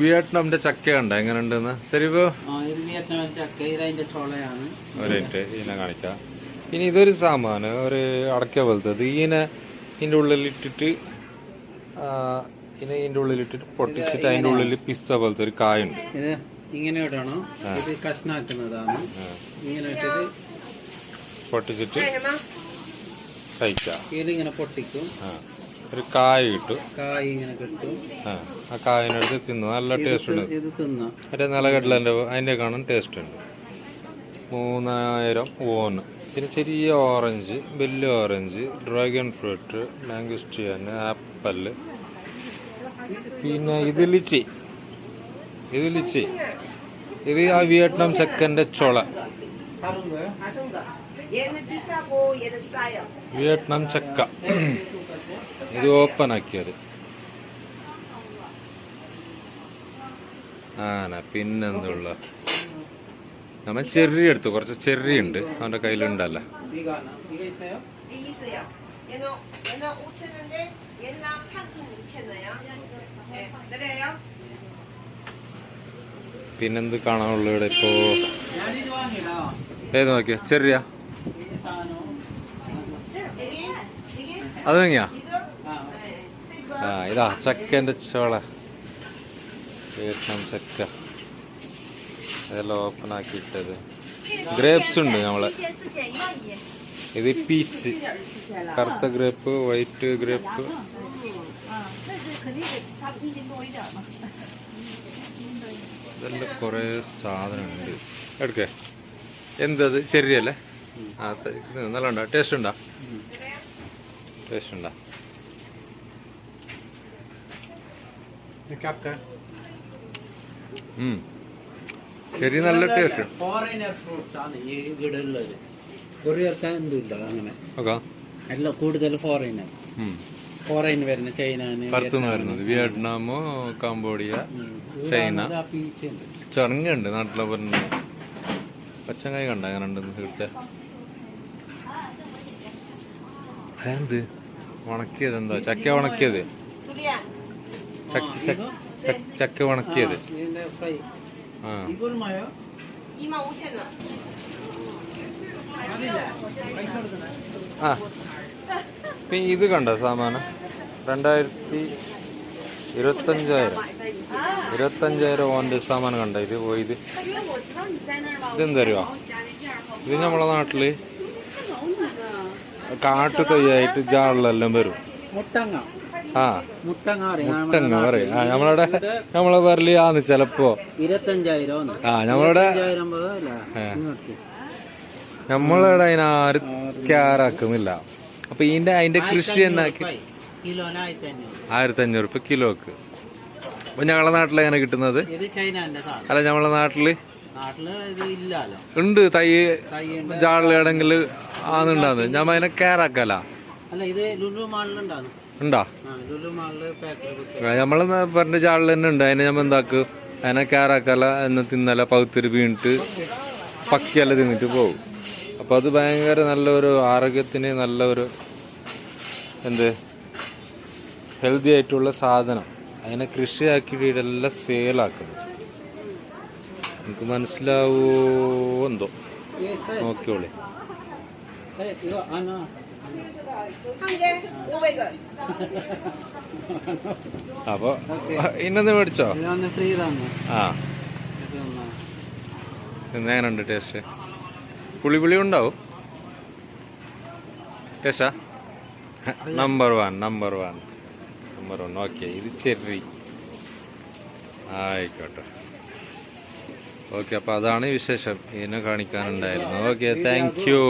വിയറ്റ്നാമിന്റെ ചക്ക ഉണ്ട് എങ്ങനെയുണ്ടെന്ന് ശരി ഒരേറ്റ് ഇതിനെ കാണിക്കാം. ഇനി ഇതൊരു സാമാനം ഒരു അടക്ക പോലത്തെ ഇതിനെ ഇതിന്റെ ഉള്ളിലിട്ടിട്ട് ഇതിന്റെ ഉള്ളിലിട്ടിട്ട് പൊട്ടിച്ചിട്ട് അതിന്റെ ഉള്ളിൽ പിസ്സ പോലത്തെ ഒരു കായുണ്ട്. ഇങ്ങനെ ഇടണോ? ഇത് കഷ്ണാക്കുന്നതാണ്. ഇങ്ങനെ ഇട്ടിട്ട് പൊട്ടിച്ചിട്ട് കഴിക്കാം. ഇതിങ്ങനെ പൊട്ടിക്കും. ഒരു കായ കിട്ടും. കായ ഇങ്ങനെ കിട്ടും. ആ കായനെടുത്ത് തിന്നു നല്ല ടേസ്റ്റ് ഉണ്ട്. ഇത് തിന്ന മറ്റേ നിലകടലിന്റെ അതിന്റെ കാണാൻ ടേസ്റ്റ് ഉണ്ട്. 3000 won. പിന്നെ ചെറിയ ഓറഞ്ച്, വലിയ ഓറഞ്ച്, ഡ്രാഗൺ ഫ്രൂട്ട്, മാംഗോസ്റ്റിയൻ, ആപ്പിൾ, പിന്നെ ഇത് ലിച്ചി. ഇത് ആ വിയറ്റ്നാം ചക്കന്റെ ചൊള. വിയറ്റ്നാം ചക്ക ഇത് ഓപ്പൺ ആക്കിയത്. പിന്നെന്തുള്ള നമ്മൾ ചെറി എടുത്തു. കുറച്ച് ചെറി ഉണ്ട് അവന്റെ കയ്യിലുണ്ടല്ല. പിന്നെന്ത് കാണാനുള്ള ഇവിടെ ഇപ്പോ? ഏത് നോക്കിയ ചെറിയാ അത് വാങ്ങിയാ? ഇതാ ചക്കന്റെ ചോള, വിയറ്റ്നാം ചക്ക. ഇതെല്ലാം ഓപ്പൺ ആക്കിയിട്ടത്. ഗ്രേപ്സ് ഉണ്ട് നമ്മളെ. ഇത് പീച്ച്, കറുത്ത ഗ്രേപ്പ്, വൈറ്റ് ഗ്രേപ്പ്. ഇതെല്ലാം കൊറേ സാധനം ഉണ്ട്. എടുക്കേ എന്തത് ചെറിയല്ലേ? നല്ല ഉണ്ടോ? ടേസ്റ്റ് ഉണ്ടോ? ടേസ്റ്റ് ഉണ്ടോ? ശരി, നല്ല ടേസ്റ്റ്. ഫോറിനർ ഫ്രൂട്ട്സ് ആണ് ഈ ഇവിടെയുള്ളത്. കൊറിയർക്ക് എന്തില്ല അങ്ങനെ. എല്ലാം കൂടുതൽ ഫോറിൻ വരുന്ന ചൈന പുറത്തുനിന്ന് വരുന്നത്. വിയറ്റ്നാമോ, കംബോഡിയ, ചൈന. ചെറുങ്ങുണ്ട് നാട്ടിലെ പറഞ്ഞ പച്ചക്കായ കണ്ട അങ്ങനെ ഉണ്ടെന്ന് കിട്ട. എന്ത് ഉണക്കിയത്? എന്താ ചക്ക ഉണക്കിയത്? ചക്ക ഉണക്കിയത്. ഇത് കണ്ട സാമാനം 25,000 ഓന്റെ സാമാനം കണ്ട. ഇത് പോയത് ഇതെന്തറിയോ? ഇത് നമ്മളെ നാട്ടില് കാട്ടു തൈയായിട്ട് ജാളിലെല്ലാം വരും. മുട്ടങ്ങ പറയും. നമ്മളെ പേരില് ആന്ന് ചെലപ്പോ 25,000. നമ്മളിവിടെ അതിനാരും കെയറാക്കുന്നില്ല. അപ്പൊ അതിന്റെ കൃഷി എന്നാക്കി 1,500 രൂപ കിലോക്ക്. അപ്പൊ ഞങ്ങളെ നാട്ടില് എങ്ങനെ കിട്ടുന്നത്? അല്ല, നമ്മളെ നാട്ടില് ഉണ്ട് തൈ ജാളിലെടെങ്കിൽ ആന്നുണ്ടാന്ന്. ഞാൻ അതിനെ കെയറാക്കല. ഉണ്ടാ? നമ്മള് പറഞ്ഞ ചാളിൽ തന്നെ ഉണ്ട്. അതിനെ നമ്മൾ എന്താക്കും? അതിനെ കെയറാക്കല, എന്ന് തിന്നല, പകുത്തിരി വീണിട്ട് പക്കിയല്ല തിന്നിട്ട് പോകും. അപ്പൊ അത് ഭയങ്കര നല്ലൊരു ആരോഗ്യത്തിന് നല്ലൊരു ഹെൽത്തി ആയിട്ടുള്ള സാധനം. അതിനെ കൃഷിയാക്കിയിട്ട് ഇതെല്ലാം സെയിലാക്കുന്നു. എനിക്ക് മനസ്സിലാവോ എന്തോ? നോക്കിയോളി. അപ്പൊ ഇന്നൊന്ന് മേടിച്ചോ? എങ്ങനെയുണ്ട് ടേസ്റ്റ്? പുളി ഉണ്ടാവും. ടേസ്റ്റാ? Number one. ഓക്കെ, ഇത് ചെറി. ആയിക്കോട്ടെ. ഓക്കെ, അപ്പൊ അതാണ് വിശേഷം. ഇതിനെ കാണിക്കാനുണ്ടായിരുന്നു. Okay, thank you.